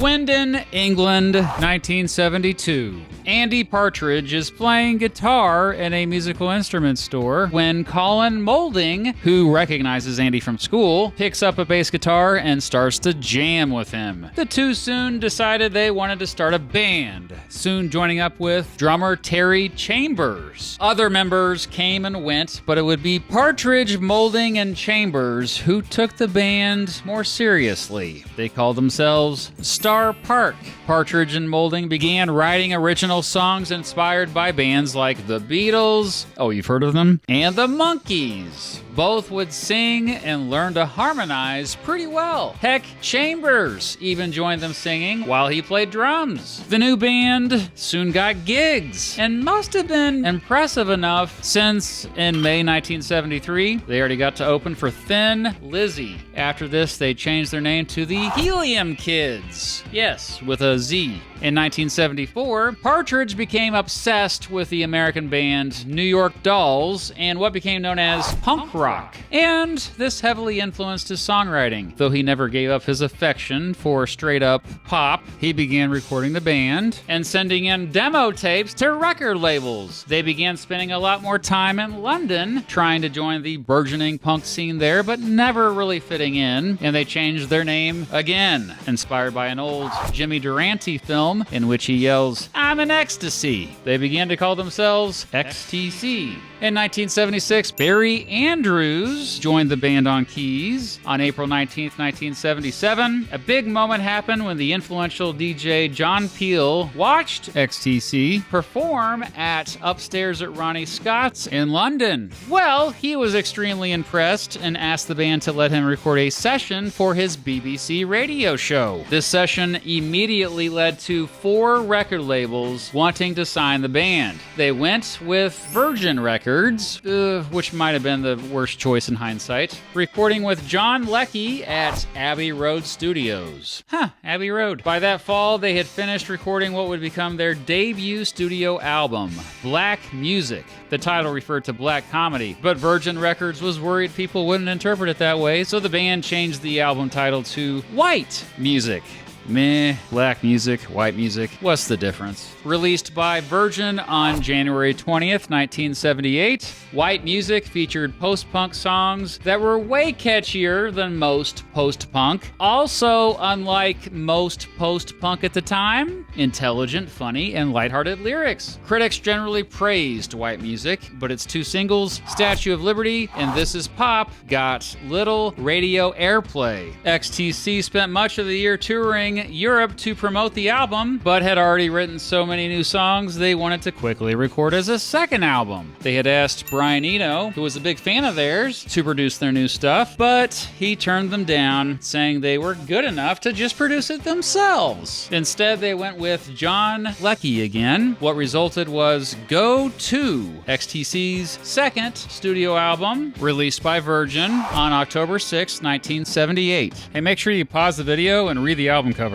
Swindon, England, 1972. Andy Partridge is playing guitar in a musical instrument store when Colin Moulding, who recognizes Andy from school, picks up a bass guitar and starts to jam with him. The two soon decided they wanted to start a band, soon joining up with drummer Terry Chambers. Other members came and went, but it would be Partridge, Moulding, and Chambers who took the band more seriously. They called themselves Star Park. Partridge and Moulding began writing original songs inspired by bands like the Beatles, oh, you've heard of them, and the Monkees. Both would sing and learn to harmonize pretty well. Heck, Chambers even joined them singing while he played drums. The new band soon got gigs and must have been impressive enough since in May 1973, they already got to open for Thin Lizzy. After this, they changed their name to the Helium Kids. Yes, with a Z. In 1974, Partridge became obsessed with the American band New York Dolls and what became known as punk rock. And this heavily influenced his songwriting. Though he never gave up his affection for straight-up pop, he began recording the band and sending in demo tapes to record labels. They began spending a lot more time in London trying to join the burgeoning punk scene there, but never really fitting in, and they changed their name again, inspired by an old Jimmy Durante film in which he yells, "I'm in ecstasy." They began to call themselves XTC. In 1976, Barry Andrews joined the band on keys. On April 19th, 1977, a big moment happened when the influential DJ John Peel watched XTC perform at Upstairs at Ronnie Scott's in London. Well, he was extremely impressed and asked the band to let him record a session for his BBC radio show. This session immediately led to 4 record labels wanting to sign the band. They went with Virgin Records, which might have been the worst choice in hindsight, recording with John Leckie at Abbey Road Studios. Abbey Road. By that fall, they had finished recording what would become their debut studio album, Black Music. The title referred to black comedy, but Virgin Records was worried people wouldn't interpret it that way, so the band changed the album title to White Music. Meh, black music, white music, what's the difference? Released by Virgin on January 20th, 1978, White Music featured post-punk songs that were way catchier than most post-punk. Also, unlike most post-punk at the time, intelligent, funny, and lighthearted lyrics. Critics generally praised White Music, but its 2 singles, Statue of Liberty and This Is Pop, got little radio airplay. XTC spent much of the year touring Europe to promote the album, but had already written so many new songs they wanted to quickly record as a second album. They had asked Brian Eno, who was a big fan of theirs, to produce their new stuff, but he turned them down, saying they were good enough to just produce it themselves. Instead, they went with John Leckie again. What resulted was Go To, XTC's second studio album, released by Virgin on October 6, 1978. Hey, make sure you pause the video and read the album cover.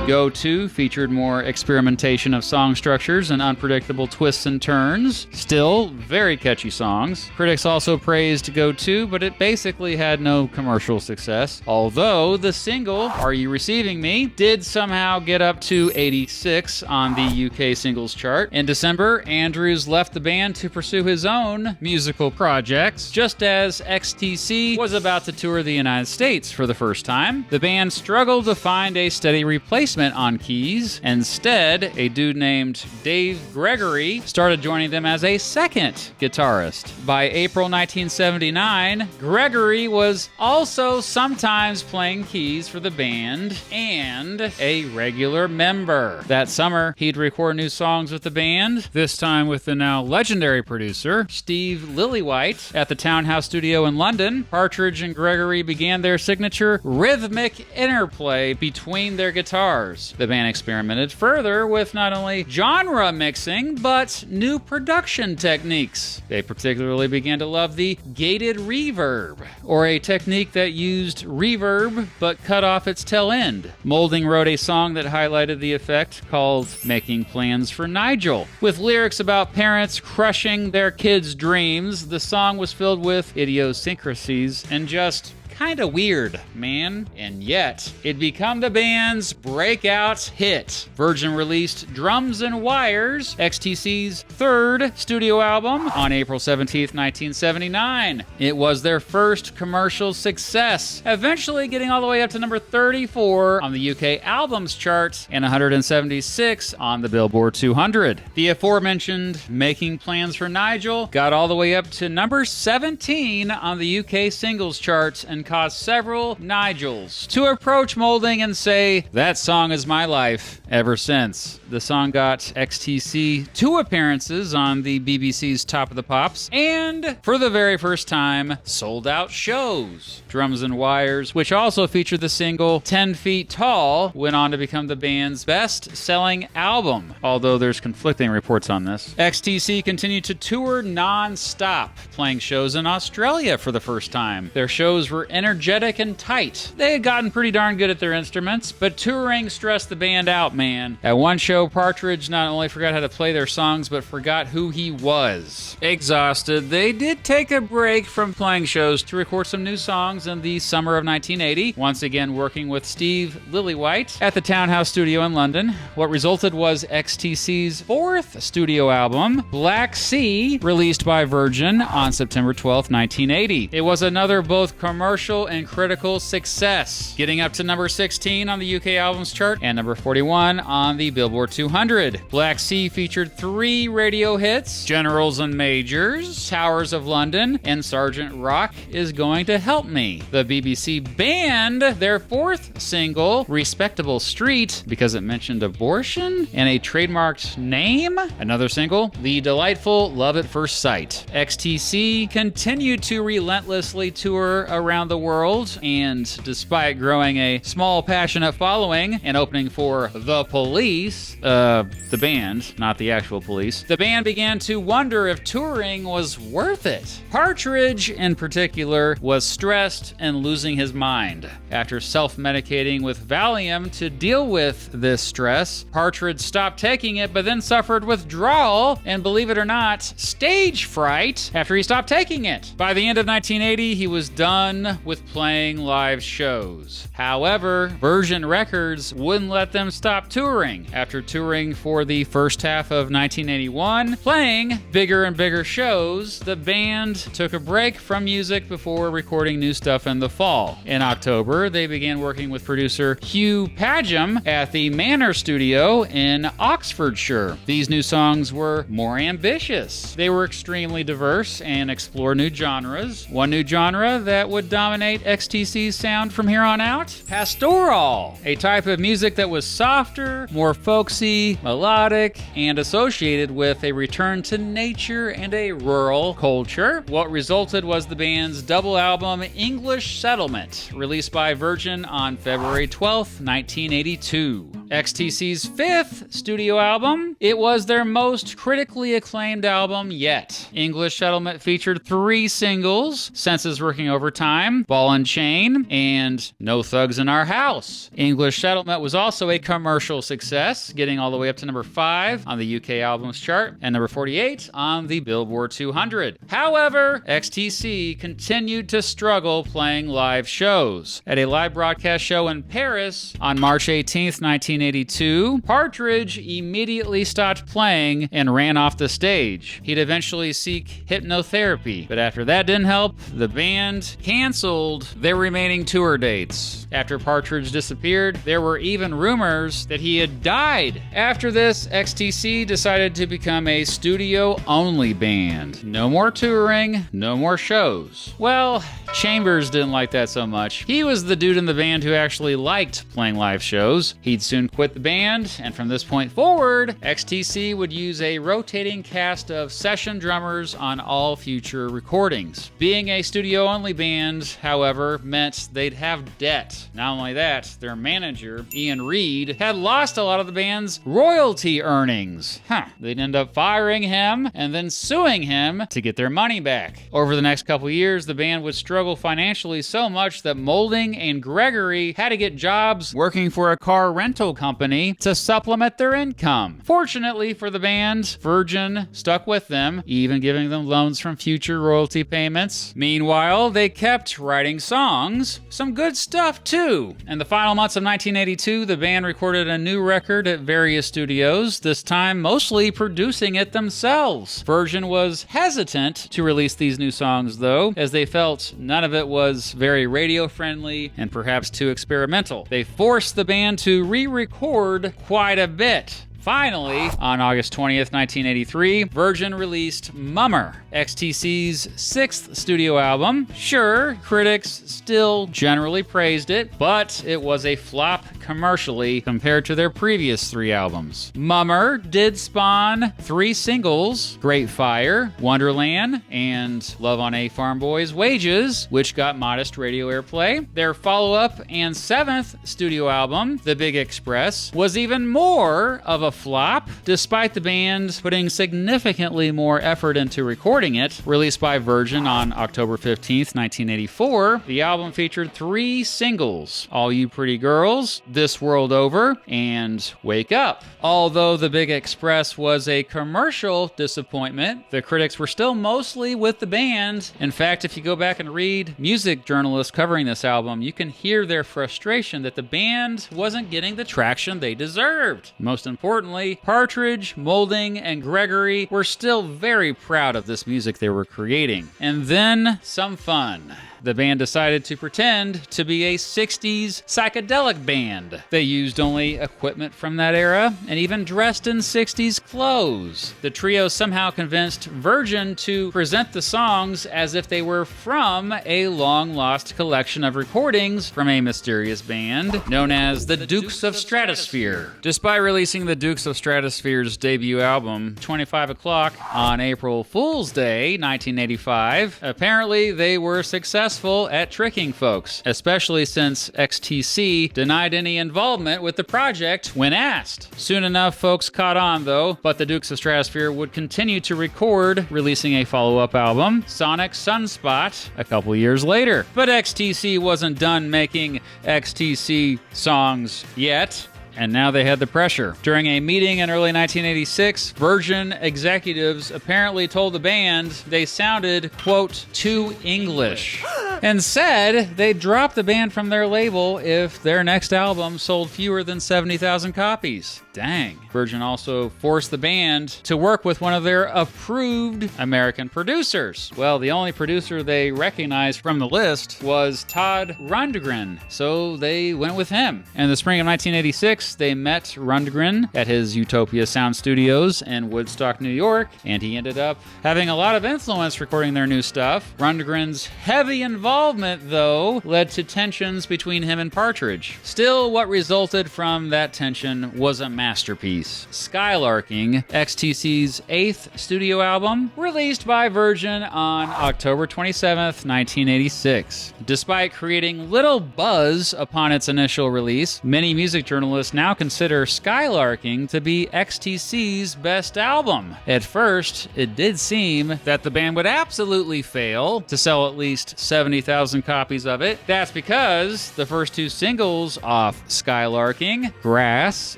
Go To featured more experimentation of song structures and unpredictable twists and turns. Still, very catchy songs. Critics also praised Go To, but it basically had no commercial success. Although the single, Are You Receiving Me, did somehow get up to 86 on the UK singles chart. In December, Andrews left the band to pursue his own musical projects. Just as XTC was about to tour the United States for the first time, the band struggled to find a steady replacement on keys. Instead, a dude named Dave Gregory started joining them as a second guitarist. By April 1979, Gregory was also sometimes playing keys for the band and a regular member. That summer, he'd record new songs with the band, this time with the now legendary producer, Steve Lillywhite, at the Townhouse Studio in London. Partridge and Gregory began their signature rhythmic interplay between their guitars. The band experimented further with not only genre mixing, but new production techniques. They particularly began to love the gated reverb, or a technique that used reverb but cut off its tail end. Moulding wrote a song that highlighted the effect called Making Plans for Nigel. With lyrics about parents crushing their kids' dreams, the song was filled with idiosyncrasies and just kinda weird, man. And yet, it became the band's breakout hit. Virgin released Drums and Wires, XTC's third studio album, on April 17th, 1979. It was their first commercial success, eventually getting all the way up to number 34 on the UK Albums Chart and 176 on the Billboard 200. The aforementioned Making Plans for Nigel got all the way up to number 17 on the UK Singles Chart and caused several Nigels to approach Moulding and say, "That song is my life," ever since. The song got XTC 2 appearances on the BBC's Top of the Pops, and for the very first time, sold out shows. Drums and Wires, which also featured the single 10 Feet Tall, went on to become the band's best-selling album, although there's conflicting reports on this. XTC continued to tour non-stop, playing shows in Australia for the first time. Their shows were energetic and tight. They had gotten pretty darn good at their instruments, but touring stressed the band out, man. At one show, Partridge not only forgot how to play their songs, but forgot who he was. Exhausted, they did take a break from playing shows to record some new songs in the summer of 1980, once again working with Steve Lillywhite at the Townhouse Studio in London. What resulted was XTC's fourth studio album, Black Sea, released by Virgin on September 12, 1980. It was another both commercial and critical success, getting up to number 16 on the UK Albums Chart and number 41 on the Billboard 200. Black Sea featured 3 radio hits, Generals and Majors, Towers of London, and Sergeant Rock is Going to Help Me. The BBC banned their fourth single, Respectable Street, because it mentioned abortion and a trademarked name. Another single, the delightful Love at First Sight. XTC continued to relentlessly tour around the world, and despite growing a small, passionate following and opening for The Police, the band, not the actual police, the band began to wonder if touring was worth it. Partridge, in particular, was stressed and losing his mind. After self-medicating with Valium to deal with this stress, Partridge stopped taking it, but then suffered withdrawal and, believe it or not, stage fright after he stopped taking it. By the end of 1980, he was done with playing live shows. However, Virgin Records wouldn't let them stop touring. After touring for the first half of 1981, playing bigger and bigger shows, the band took a break from music before recording new stuff in the fall. In October, they began working with producer Hugh Padgham at the Manor Studio in Oxfordshire. These new songs were more ambitious. They were extremely diverse and explore new genres. One new genre that would dominate XTC's sound from here on out? Pastoral, a type of music that was softer, more folksy, melodic, and associated with a return to nature and a rural culture. What resulted was the band's double album English Settlement, released by Virgin on February 12, 1982. XTC's fifth studio album, it was their most critically acclaimed album yet. English Settlement featured 3 singles, Senses Working Overtime, Ball and Chain, and No Thugs in Our House. English Settlement was also a commercial success, getting all the way up to number 5 on the UK Albums Chart and number 48 on the Billboard 200. However, XTC continued to struggle playing live shows. At a live broadcast show in Paris on March 18th, 1982, Partridge immediately stopped playing and ran off the stage. He'd eventually seek hypnotherapy, but after that didn't help, the band canceled their remaining tour dates. After Partridge disappeared, there were even rumors that he had died. After this, XTC decided to become a studio-only band. No more touring, no more shows. Well, Chambers didn't like that so much. He was the dude in the band who actually liked playing live shows. He'd soon quit the band, and from this point forward, XTC would use a rotating cast of session drummers on all future recordings. Being a studio-only band, however, meant they'd have debt. Not only that, their manager, Ian Reed, had lost a lot of the band's royalty earnings. They'd end up firing him and then suing him to get their money back. Over the next couple years, the band would struggle financially so much that Moulding and Gregory had to get jobs working for a car rental rental company to supplement their income. Fortunately for the band, Virgin stuck with them, even giving them loans from future royalty payments. Meanwhile, they kept writing songs, some good stuff too. In the final months of 1982, the band recorded a new record at various studios, this time mostly producing it themselves. Virgin was hesitant to release these new songs though, as they felt none of it was very radio friendly and perhaps too experimental. They forced the band to re-record quite a bit. Finally, on August 20th, 1983, Virgin released Mummer, XTC's sixth studio album. Sure, critics still generally praised it, but it was a flop commercially compared to their previous three albums. Mummer did spawn three singles, Great Fire, Wonderland, and Love on a Farm Boy's Wages, which got modest radio airplay. Their follow-up and seventh studio album, The Big Express, was even more of a flop, despite the band putting significantly more effort into recording it. Released by Virgin on October 15th, 1984, the album featured three singles, All You Pretty Girls, This World Over, and Wake Up. Although The Big Express was a commercial disappointment, the critics were still mostly with the band. In fact, if you go back and read music journalists covering this album, you can hear their frustration that the band wasn't getting the traction they deserved. Most importantly, Partridge, Moulding, and Gregory were still very proud of this music they were creating. And then some fun. The band decided to pretend to be a 60s psychedelic band. They used only equipment from that era and even dressed in 60s clothes. The trio somehow convinced Virgin to present the songs as if they were from a long-lost collection of recordings from a mysterious band known as the Dukes of Stratosphear. Despite releasing the Dukes of Stratosphear's debut album, 25 O'Clock, on April Fool's Day, 1985, apparently they were successful at tricking folks, especially since XTC denied any involvement with the project when asked. Soon enough, folks caught on though, but the Dukes of Stratosphear would continue to record, releasing a follow-up album, Sonic Sunspot, a couple years later. But XTC wasn't done making XTC songs yet. And now they had the pressure. During a meeting in early 1986, Virgin executives apparently told the band they sounded, quote, too English, and said they'd drop the band from their label if their next album sold fewer than 70,000 copies. Dang. Virgin also forced the band to work with one of their approved American producers. Well, the only producer they recognized from the list was Todd Rundgren, so they went with him. In the spring of 1986, they met Rundgren at his Utopia Sound Studios in Woodstock, New York, and he ended up having a lot of influence recording their new stuff. Rundgren's heavy involvement, though, led to tensions between him and Partridge. Still, what resulted from that tension was a masterpiece. Skyllarking, XTC's eighth studio album, released by Virgin on October 27th, 1986. Despite creating little buzz upon its initial release, many music journalists now consider Skyllarking to be XTC's best album. At first, it did seem that the band would absolutely fail to sell at least 70,000 copies of it. That's because the first two singles off Skyllarking, Grass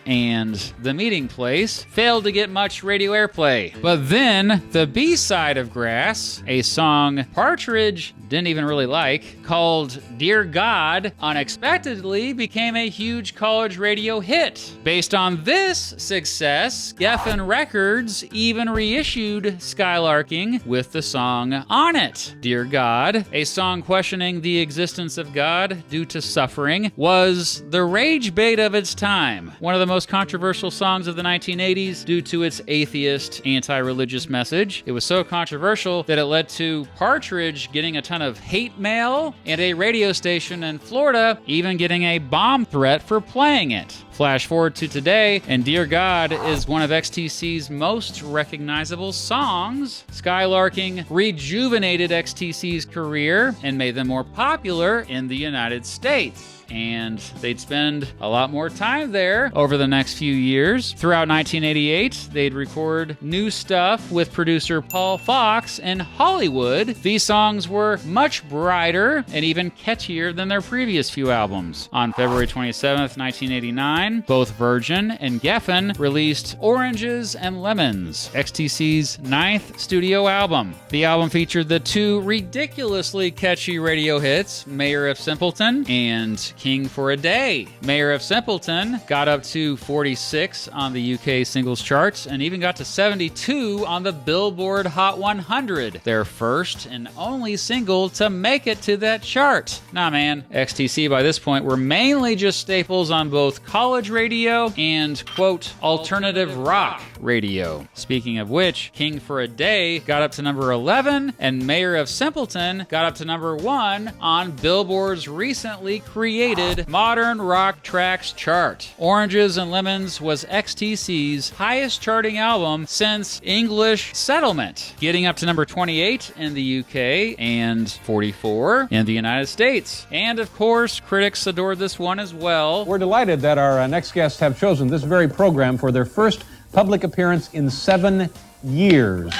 and The Meeting Place, failed to get much radio airplay. But then, the B-side of Grass, a song Partridge didn't even really like, called Dear God, unexpectedly became a huge college radio hit. Based on this success, Geffen Records even reissued Skyllarking with the song on it. Dear God, a song questioning the existence of God due to suffering, was the rage bait of its time. One of the most controversial songs of the 1980s due to its atheist, anti-religious message. It was so controversial that it led to Partridge getting a ton of hate mail and a radio station in Florida even getting a bomb threat for playing it. Flash forward to today, and Dear God is one of XTC's most recognizable songs. Skyllarking rejuvenated XTC's career and made them more popular in the United States. And they'd spend a lot more time there over the next few years. Throughout 1988, they'd record new stuff with producer Paul Fox in Hollywood. These songs were much brighter and even catchier than their previous few albums. On February 27th, 1989, 1989, both Virgin and Geffen released Oranges and Lemons, XTC's 9th studio album. The album featured the two ridiculously catchy radio hits, Mayor of Simpleton and King for a Day. Mayor of Simpleton got up to 46 on the UK singles charts and even got to 72 on the Billboard Hot 100, their first and only single to make it to that chart. Nah man, XTC by this point were mainly just staples on both college radio and, quote, alternative rock radio. Speaking of which, King for a Day got up to number 11 and Mayor of Simpleton got up to number 1 on Billboard's recently created Modern Rock Tracks chart. Oranges and Lemons was XTC's highest charting album since English Settlement, getting up to number 28 in the UK and 44 in the United States. And of course, critics adored this one as well. We're delighted that our next guests have chosen this very program for their first public appearance in 7 years.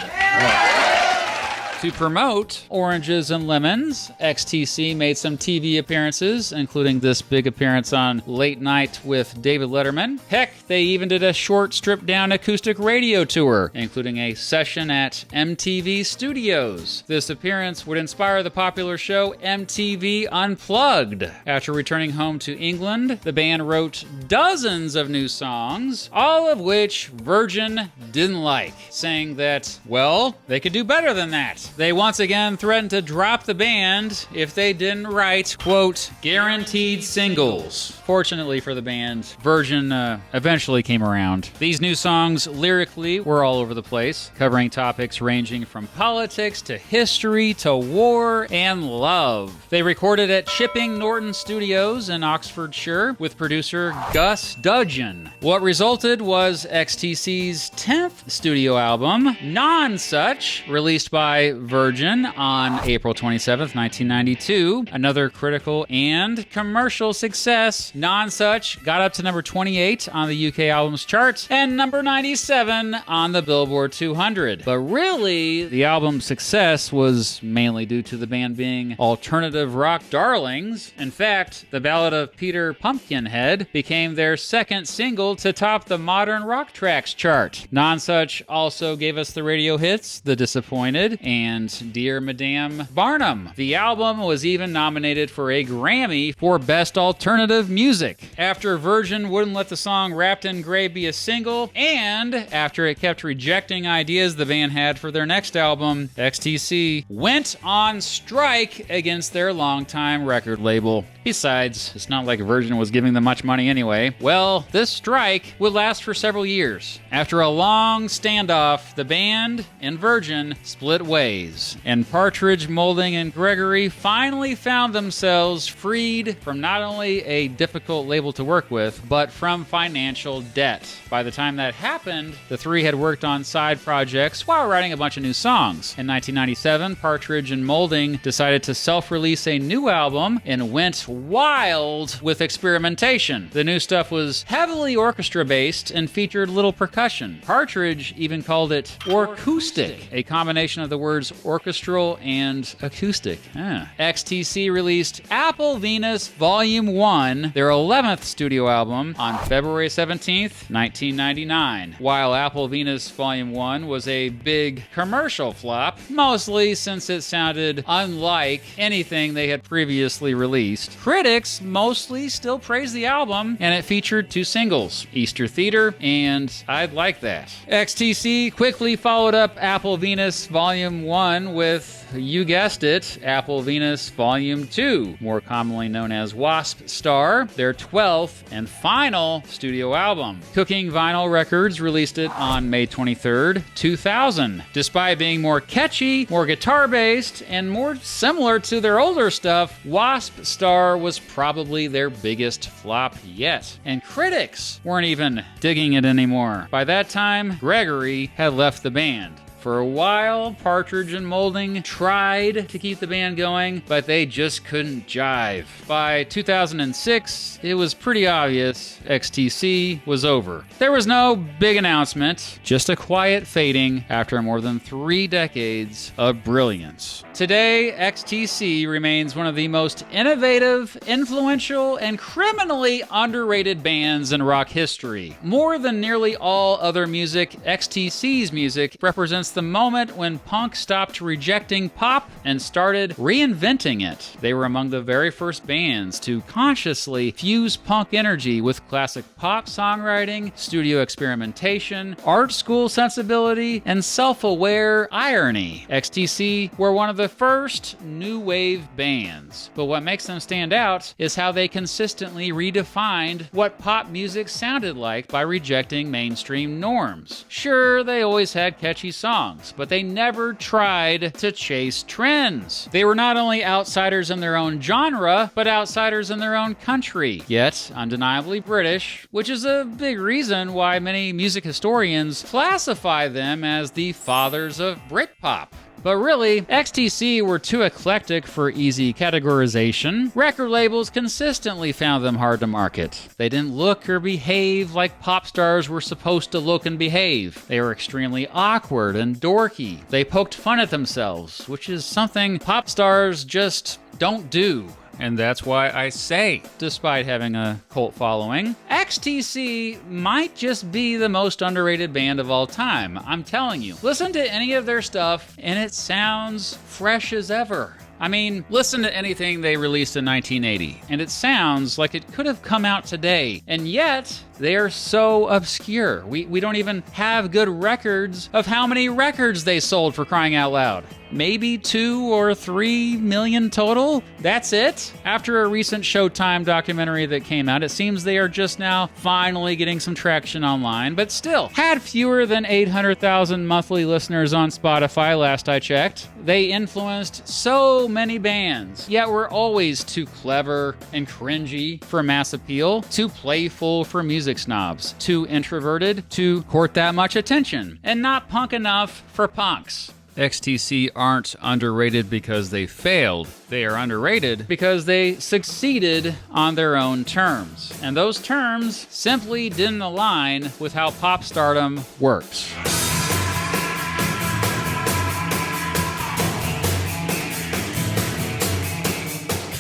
To promote Oranges and Lemons, XTC made some TV appearances, including this big appearance on Late Night with David Letterman. Heck, they even did a short stripped-down acoustic radio tour, including a session at MTV Studios. This appearance would inspire the popular show MTV Unplugged. After returning home to England, the band wrote dozens of new songs, all of which Virgin didn't like, saying that, well, they could do better than that. They once again threatened to drop the band if they didn't write, quote, guaranteed singles. Fortunately for the band, Virgin eventually came around. These new songs lyrically were all over the place, covering topics ranging from politics to history to war and love. They recorded at Chipping Norton Studios in Oxfordshire with producer Gus Dudgeon. What resulted was XTC's 10th studio album, Nonsuch, released by Virgin on April 27th, 1992. Another critical and commercial success, Nonsuch got up to number 28 on the UK albums chart and number 97 on the Billboard 200. But really, the album's success was mainly due to the band being alternative rock darlings. In fact, the Ballad of Peter Pumpkinhead became their second single to top the Modern Rock Tracks chart. Nonsuch also gave us the radio hits, The Disappointed and Dear Madame Barnum. The album was even nominated for a Grammy for Best Alternative Music. After Virgin wouldn't let the song Wrapped in Grey be a single, and after it kept rejecting ideas the band had for their next album, XTC went on strike against their longtime record label. Besides, it's not like Virgin was giving them much money anyway. Well, this strike would last for several years. After a long standoff, the band and Virgin split ways, and Partridge, Moulding, and Gregory finally found themselves freed from not only a difficult label to work with, but from financial debt. By the time that happened, the three had worked on side projects while writing a bunch of new songs. In 1997, Partridge and Moulding decided to self-release a new album and went wild with experimentation. The new stuff was heavily orchestra-based and featured little percussion. Partridge even called it orcoustic, a combination of the words orchestral and acoustic. XTC released Apple Venus Volume 1, their 11th studio album, on February 17th, 1999. While Apple Venus Volume 1 was a big commercial flop, mostly since it sounded unlike anything they had previously released, critics mostly still praised the album, and it featured two singles, Easter Theater and I'd Like That. XTC quickly followed up Apple Venus Volume 1 with, you guessed it, Apple Venus Volume 2, more commonly known as Wasp Star, their 12th and final studio album. Cooking Vinyl Records released it on May 23rd, 2000. Despite being more catchy, more guitar-based, and more similar to their older stuff, Wasp Star was probably their biggest flop yet. And critics weren't even digging it anymore. By that time, Gregory had left the band. For a while, Partridge and Molding tried to keep the band going, but they just couldn't jive. By 2006, it was pretty obvious XTC was over. There was no big announcement, just a quiet fading after more than 3 decades of brilliance. Today, XTC remains one of the most innovative, influential, and criminally underrated bands in rock history. More than nearly all other music, XTC's music represents the moment when punk stopped rejecting pop and started reinventing it. They were among the very first bands to consciously fuse punk energy with classic pop songwriting, studio experimentation, art school sensibility, and self-aware irony. XTC were one of the first new wave bands, but what makes them stand out is how they consistently redefined what pop music sounded like by rejecting mainstream norms. Sure, they always had catchy songs, but they never tried to chase trends. They were not only outsiders in their own genre, but outsiders in their own country, yet undeniably British, which is a big reason why many music historians classify them as the fathers of Britpop. But really, XTC were too eclectic for easy categorization. Record labels consistently found them hard to market. They didn't look or behave like pop stars were supposed to look and behave. They were extremely awkward and dorky. They poked fun at themselves, which is something pop stars just don't do. And that's why I say, despite having a cult following, XTC might just be the most underrated band of all time. I'm telling you. Listen to any of their stuff, and it sounds fresh as ever. I mean, listen to anything they released in 1980, and it sounds like it could have come out today, and yet they are so obscure. We don't even have good records of how many records they sold, for crying out loud. Maybe 2 or 3 million total? That's it? After a recent Showtime documentary that came out, it seems they are just now finally getting some traction online, but still, had fewer than 800,000 monthly listeners on Spotify last I checked. They influenced so many bands, yet were always too clever and cringy for mass appeal, too playful for music snobs, too introverted to court that much attention, and not punk enough for punks. XTC aren't underrated because they failed. They are underrated because they succeeded on their own terms. And those terms simply didn't align with how pop stardom works.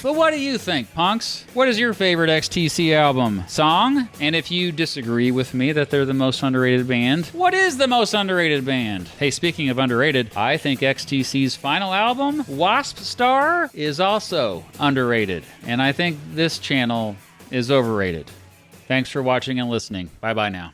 But what do you think, punks? What is your favorite XTC album? Song? And if you disagree with me that they're the most underrated band, what is the most underrated band? Hey, speaking of underrated, I think XTC's final album, Wasp Star, is also underrated. And I think this channel is overrated. Thanks for watching and listening. Bye-bye now.